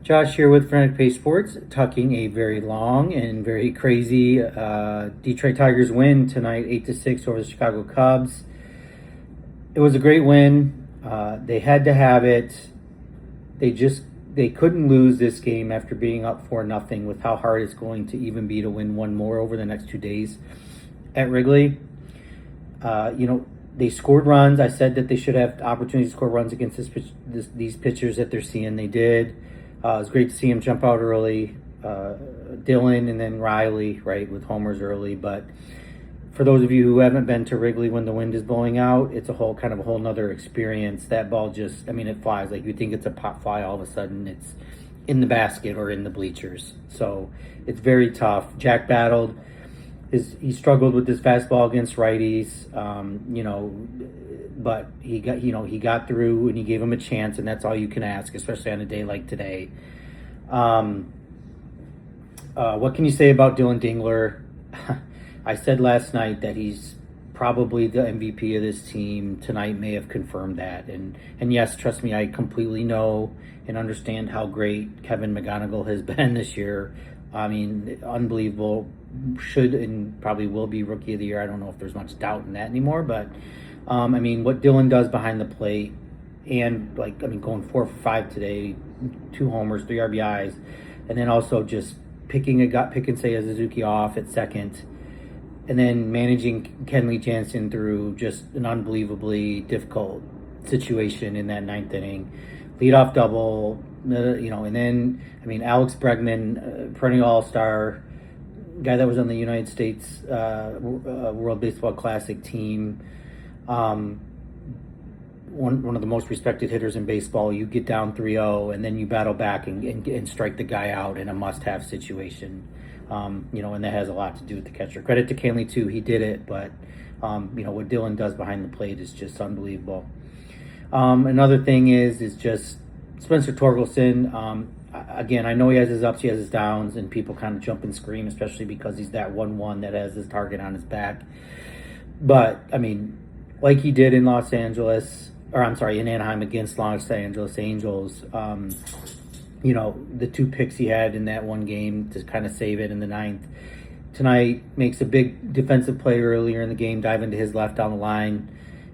Josh here with Frenetic Sports, talking a very long and very crazy Detroit Tigers win tonight, 8-6 over the Chicago Cubs. It was a great win. They had to have it. They couldn't lose this game after being up 4-0 with how hard it's going to even be to win one more over the next 2 days at Wrigley. They scored runs. I said that they should have opportunities to score runs against these pitchers that they're seeing. They did. It was great to see him jump out early. Dillon and then Wrigley, right, with homers early. But for those of you who haven't been to Wrigley when the wind is blowing out, it's a whole nother experience. That ball it flies. Like you think it's a pop fly, all of a sudden it's in the basket or in the bleachers. So it's very tough. Jack battled. He struggled with his fastball against righties, but he got through and he gave him a chance, and that's all you can ask, especially on a day like today. What can you say about Dillon Dingler? I said last night that he's probably the MVP of this team. Tonight may have confirmed that, and yes, trust me, I completely know and understand how great Kevin McGonigal has been this year. I mean, unbelievable. Should and probably will be Rookie of the Year. I don't know if there's much doubt in that anymore, but what Dillon does behind the plate, and going 4 for 5 today, 2 homers, 3 RBIs, and then also just pick and Seiya Suzuki off at second, and then managing Kenley Jansen through just an unbelievably difficult situation in that 9th inning. Leadoff double, and then Alex Bregman, perennial All-Star, guy that was on the United States World Baseball Classic team, one of the most respected hitters in baseball. You get down 3-0 and then you battle back and strike the guy out in a must-have situation. And that has a lot to do with the catcher. Credit to Kenley too, he did it, but what Dillon does behind the plate is just unbelievable. Another thing is just Spencer Torkelson. Again, I know he has his ups, he has his downs, and people kind of jump and scream, especially because he's that 1-1 that has his target on his back. But, like he did in in Anaheim against Los Angeles Angels, the 2 picks he had in that one game to kind of save it in the 9th. Tonight makes a big defensive play earlier in the game, dive into his left down the line,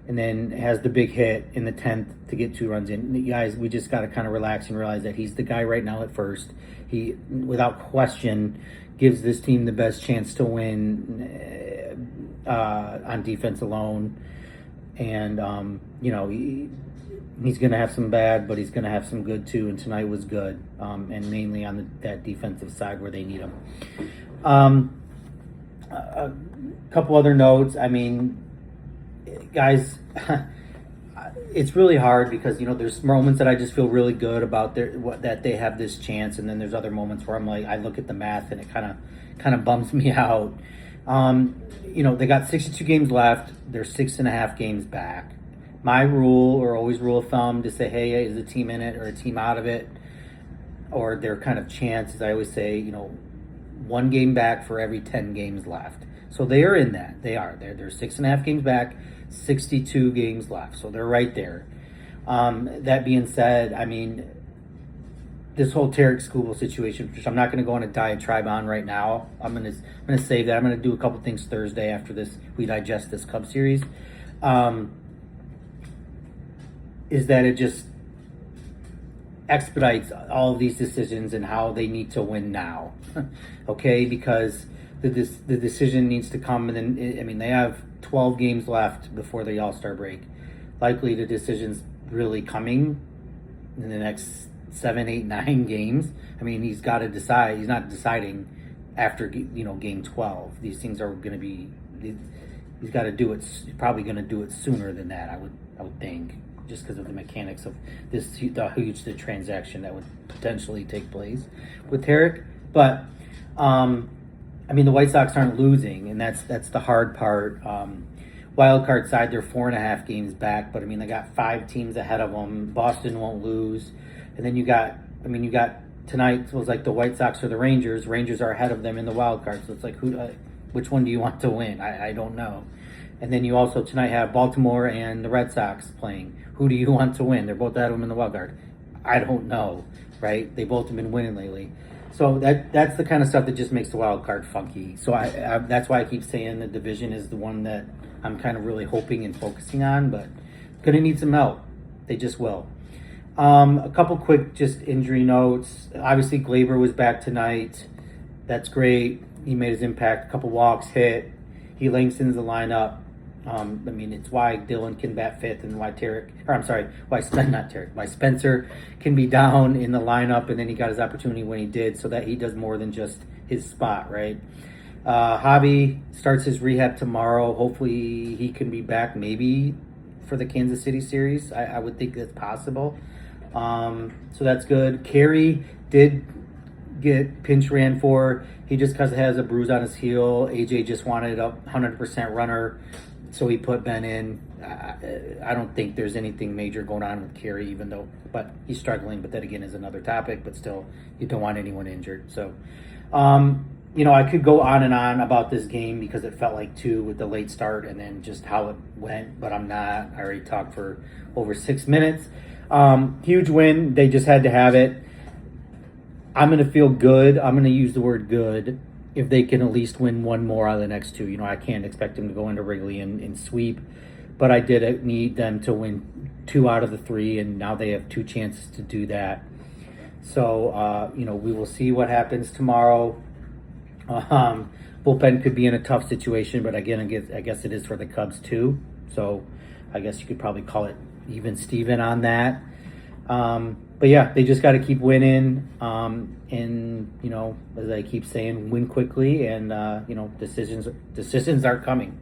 and then has the big hit in the 10th to get 2 runs in. Guys, we just got to kind of relax and realize that he's the guy right now at first. He, without question, gives this team the best chance to win on defense alone. And, he's going to have some bad, but he's going to have some good too. And tonight was good, and mainly on that defensive side where they need him. A couple other notes. Guys, it's really hard because there's moments that I just feel really good about that they have this chance, and then there's other moments where I'm like, I look at the math and it kind of bums me out. They got 62 games left. They're 6.5 games back. My rule of thumb to say, hey, is a team in it or a team out of it, or their kind of chances? I always say, 1 game back for every 10 games left. So they are in that. They are. They're 6.5 games back, 62 games left. So they're right there. That being said, this whole Tarek Skubal situation, which I'm not going to go on a diatribe on right now. I'm going to save that. I'm going to do a couple things Thursday after this. We digest this Cubs series. Is that it just expedites all of these decisions and how they need to win now. Okay, because the decision needs to come, and then they have 12 games left before the All-Star break. Likely the decision's really coming in the next 7, 8, 9 games. He's got to decide. He's not deciding after game 12. These things are going to be. He's got to do it. He's probably going to do it sooner than that. I would think, just because of the mechanics of the huge transaction that would potentially take place with Tarek. But the White Sox aren't losing, and that's the hard part. Wild card side, they're 4.5 games back, but they got 5 teams ahead of them. Boston won't lose, and then you got tonight was like the White Sox or the Rangers. Rangers are ahead of them in the wild card, so it's like which one do you want to win? I don't know. And then you also tonight have Baltimore and the Red Sox playing. Who do you want to win? They're both ahead of them in the wild card. I don't know. right? They both have been winning lately. So that's the kind of stuff that just makes the wild card funky. So I that's why I keep saying the division is the one that I'm kind of really hoping and focusing on, but going to need some help. They just will. A couple quick just injury notes. Obviously, Glaber was back tonight. That's great. He made his impact. A couple walks hit. He lengthens the lineup. It's why Dillon can bat fifth, and why why Spencer can be down in the lineup, and then he got his opportunity when he did, so that he does more than just his spot, right? Javi starts his rehab tomorrow. Hopefully, he can be back maybe for the Kansas City series. I would think that's possible. So that's good. Carey did get pinch ran for. He just because has a bruise on his heel. AJ just wanted a 100% runner, so he put Ben in. I don't think there's anything major going on with Carey, but he's struggling. But that again is another topic. But still, you don't want anyone injured. So, I could go on and on about this game because it felt like two with the late start and then just how it went. But I'm not. I already talked for over 6 minutes. Huge win. They just had to have it. I'm going to feel good. I'm going to use the word good if they can at least win one more out of the next two. I can't expect them to go into Wrigley and sweep, but I did need them to win 2 out of the 3, and now they have 2 chances to do that. So, we will see what happens tomorrow. Bullpen could be in a tough situation, but again, I guess it is for the Cubs too. So I guess you could probably call it even Steven on that. But yeah, they just got to keep winning, and as I keep saying, win quickly, and decisions are coming.